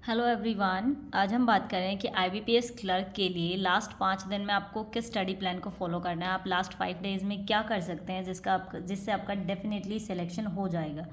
Hello everyone. आज हम बात कर रहे हैं कि आईबीपीएस क्लर्क के लिए लास्ट 5 दिन में आपको किस स्टडी प्लान को फॉलो करना है। आप लास्ट 5 डेज में क्या कर सकते हैं जिससे आपका डेफिनेटली सिलेक्शन हो जाएगा।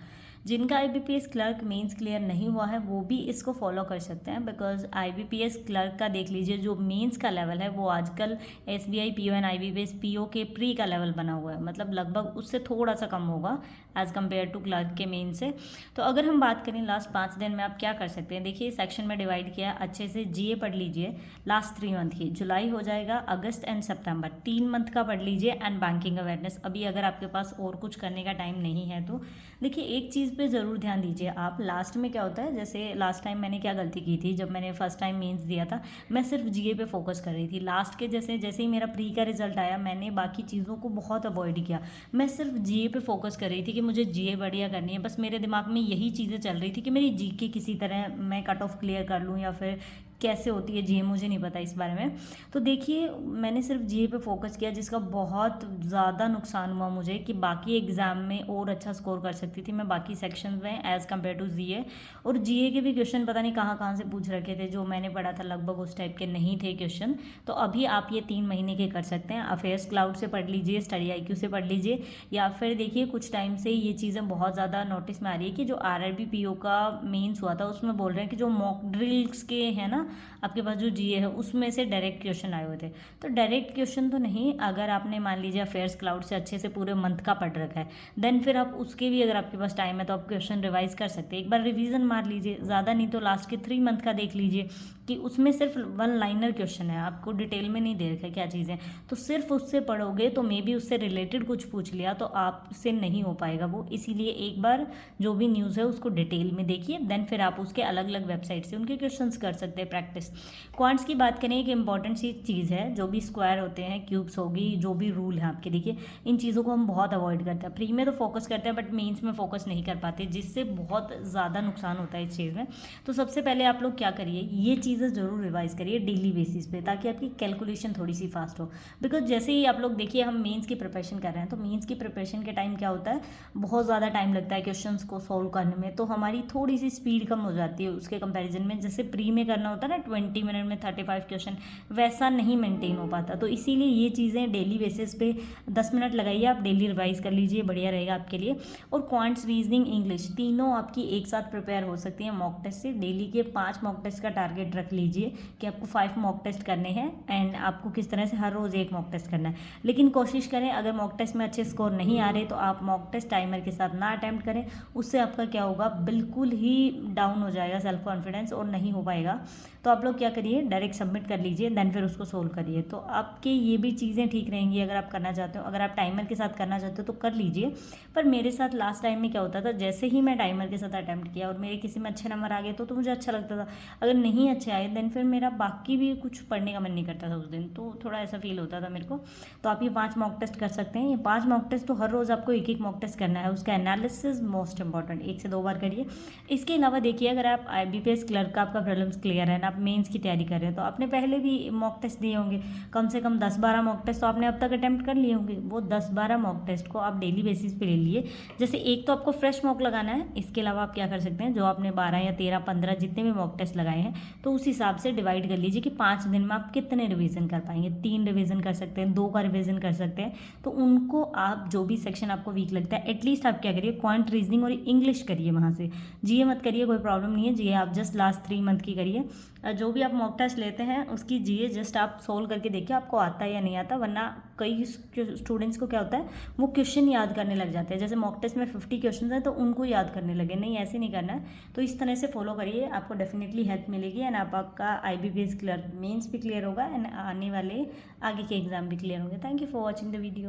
जिनका आईबीपीएस क्लर्क मेंस क्लियर नहीं हुआ है वो भी इसको फॉलो कर सकते हैं, बिकॉज आईबीपीएस क्लर्क का देख लीजिए जो मेंस का लेवल है वो आजकल SBI PO and IBPS PO के प्री का लेवल बना हुआ है, मतलब लगभग उससे थोड़ा सा कम होगा एज कम्पेयर टू क्लर्क के मेन से। तो अगर हम बात करें लास्ट 5 दिन में आप क्या कर सकते हैं, देखिए सेक्शन में डिवाइड किया है, अच्छे से जीए पढ़ लीजिए। लास्ट 3 मंथ की जुलाई हो जाएगा, अगस्त एंड सितंबर 3 मंथ का पढ़ लीजिए एंड बैंकिंग अवेयरनेस। अभी अगर आपके पास और कुछ करने का टाइम नहीं है तो देखिए एक चीज़ पे ज़रूर ध्यान दीजिए आप। लास्ट में क्या होता है, जैसे लास्ट टाइम मैंने क्या गलती की थी, जब मैंने फर्स्ट टाइम मेंस दिया था मैं सिर्फ जीए पे फोकस कर रही थी। लास्ट के जैसे जैसे ही मेरा प्री का रिजल्ट आया मैंने बाकी चीज़ों को बहुत अवॉइड किया, मैं सिर्फ जीए पे फोकस कर रही थी कि मुझे जीए बढ़िया करनी है। बस मेरे दिमाग में यही चीज़ें चल रही थी कि मेरी जीके किसी तरह मैं कट ऑफ क्लियर कर लूँ, या फिर कैसे होती है जीए मुझे नहीं पता इस बारे में। तो देखिए मैंने सिर्फ जीए पे फोकस किया, जिसका बहुत ज़्यादा नुकसान हुआ मुझे कि बाकी एग्ज़ाम में और अच्छा स्कोर कर सकती थी मैं बाकी सेक्शन में एज़ कम्पेयर टू जीए। और जीए के भी क्वेश्चन पता नहीं कहाँ कहाँ से पूछ रखे थे, जो मैंने पढ़ा था लगभग उस टाइप के नहीं थे क्वेश्चन। तो अभी आप ये 3 महीने के कर सकते हैं। अफेयर्स क्लाउड से पढ़ लीजिए, स्टडी आईक्यू से पढ़ लीजिए, या फिर देखिए कुछ टाइम से ये चीज़ें बहुत ज़्यादा नोटिस में आ रही है कि जो आरआरबी पीओ का मेंस हुआ था उसमें बोल रहे हैं कि जो मॉक ड्रिल्स के हैं ना आपके पास जो जीए है उसमें से डायरेक्ट क्वेश्चन आए हुए थे। तो डायरेक्ट क्वेश्चन तो नहीं, अगर आपने मान लीजिए अफेयर्स क्लाउड से अच्छे से पूरे मंथ का पढ़ रखा है देन फिर आप उसके भी अगर आपके पास टाइम है तो आप क्वेश्चन रिवाइज कर सकते हैं। एक बार रिवीजन मार लीजिए, ज़्यादा नहीं तो लास्ट के 3 मंथ का देख लीजिए कि उसमें सिर्फ 1 लाइनर क्वेश्चन है, आपको डिटेल में नहीं दे रखा है क्या चीज़ें। तो सिर्फ उससे पढ़ोगे तो मे बी उससे रिलेटेड कुछ पूछ लिया तो आपसे नहीं हो पाएगा वो। इसीलिए एक बार जो भी न्यूज़ है उसको डिटेल में देखिए, देन फिर आप उसके अलग अलग वेबसाइट से उनके क्वेश्चंस कर सकते हैं प्रैक्टिस। क्वांट्स की बात करें, एक इंपॉर्टेंट सी चीज़ है, जो भी स्क्वायर होते हैं, क्यूब्स होगी, जो भी रूल है आपके, देखिए इन चीज़ों को हम बहुत अवॉइड करते हैं। प्री में तो फोकस करते हैं बट मेंस में फोकस नहीं कर पाते, जिससे बहुत ज़्यादा नुकसान होता है इस चीज़ में। तो सबसे पहले आप लोग क्या करिए, ये चीज़ें ज़रूर रिवाइज करिए डेली बेसिस पे, ताकि आपकी कैलकुलेशन थोड़ी सी फास्ट हो। बिकॉज जैसे ही आप लोग देखिए हम मेंस की प्रिपरेशन कर रहे हैं तो मेंस की प्रिपरेशन के टाइम क्या होता है, बहुत ज़्यादा टाइम लगता है क्वेश्चंस को सोल्व करने में, तो हमारी थोड़ी सी स्पीड कम हो जाती है उसके कंपैरिजन में। जैसे प्री में करना होता है ना 20 मिनट में 35 क्वेश्चन, वैसा नहीं मेंटेन हो पाता। तो इसीलिए ये चीज़ें डेली बेसिस पे 10 मिनट लगाइए, आप डेली रिवाइज कर लीजिए, बढ़िया रहेगा आपके लिए। और क्वांट्स, रीजनिंग, इंग्लिश तीनों आपकी एक साथ प्रिपेयर हो सकती हैं मॉक टेस्ट से। डेली के 5 मॉक टेस्ट का टारगेट रख लीजिए कि आपको 5 मॉक टेस्ट करने हैं एंड आपको किस तरह से हर रोज़ एक मॉक टेस्ट करना है। लेकिन कोशिश करें अगर मॉक टेस्ट में अच्छे स्कोर नहीं आ रहे तो आप मॉक टेस्ट टाइमर के साथ ना अटैम्प्ट करें, उससे आपका क्या होगा, बिल्कुल ही डाउन हो जाएगा सेल्फ कॉन्फिडेंस और नहीं हो पाएगा। तो आप लोग क्या करिए, डायरेक्ट सबमिट कर लीजिए देन फिर उसको सोल्व करिए, तो आपके ये भी चीज़ें ठीक रहेंगी अगर आप करना चाहते हो। अगर आप टाइमर के साथ करना चाहते हो तो कर लीजिए। पर मेरे साथ लास्ट टाइम में क्या होता था, जैसे ही मैं टाइमर के साथ अटैम्प्ट किया और मेरे किसी में अच्छे नंबर आ गए तो मुझे अच्छा लगता था, अगर नहीं अच्छे आए देन फिर मेरा बाकी भी कुछ पढ़ने का मन नहीं करता था उस दिन, तो थोड़ा ऐसा फील होता था मेरे को। तो आप ये 5 मॉक टेस्ट कर सकते हैं। ये 5 मॉक टेस्ट तो हर रोज़ आपको एक एक मॉक टेस्ट करना है, उसका एनालिसिस मोस्ट इंपॉर्टेंट 1 से 2 बार करिए। इसके अलावा देखिए अगर आप आईबीपीएस क्लर्क का आपका प्रीलिम्स क्लियर है ना, आप मेंस की तैयारी कर रहे हैं तो आपने पहले भी मॉक टेस्ट दिए होंगे, कम से कम 10-12 मॉक टेस्ट तो आपने अब तक अटैम्प्ट कर लिए होंगे। वो 10-12 मॉक टेस्ट को आप डेली बेसिस पे ले लिए। जैसे एक तो आपको फ्रेश मॉक लगाना है, इसके अलावा आप क्या कर सकते हैं, जो आपने 12 या 13, 15 जितने भी मॉक टेस्ट लगाए हैं तो उस हिसाब से डिवाइड कर लीजिए कि 5 दिन में आप कितने रिवीजन कर पाएंगे। 3 रिवीजन कर सकते हैं, 2 का रिवीजन कर सकते हैं। तो उनको आप जो भी सेक्शन आपको वीक लगता है एटलीस्ट आप क्या करिए, क्वांट, रीजनिंग और इंग्लिश करिए वहाँ से। जीए मत करिए, कोई प्रॉब्लम नहीं है, जीए आप जस्ट लास्ट 3 मंथ की करिए। जो भी आप मॉक टेस्ट लेते हैं उसकी जीए जस्ट आप सोल्व करके देखिए आपको आता है या नहीं आता। वरना कई स्टूडेंट्स को क्या होता है, वो क्वेश्चन याद करने लग जाते हैं, जैसे मॉक टेस्ट में 50 क्वेश्चन हैं तो उनको याद करने लगे, नहीं ऐसे नहीं करना है। तो इस तरह से फॉलो करिए, आपको डेफिनेटली हेल्प मिलेगी एंड आपका आईबीपीएस क्लियर, मेंस भी क्लियर होगा एंड आने वाले आगे के एग्जाम भी क्लियर होंगे। Thank you for watching the video.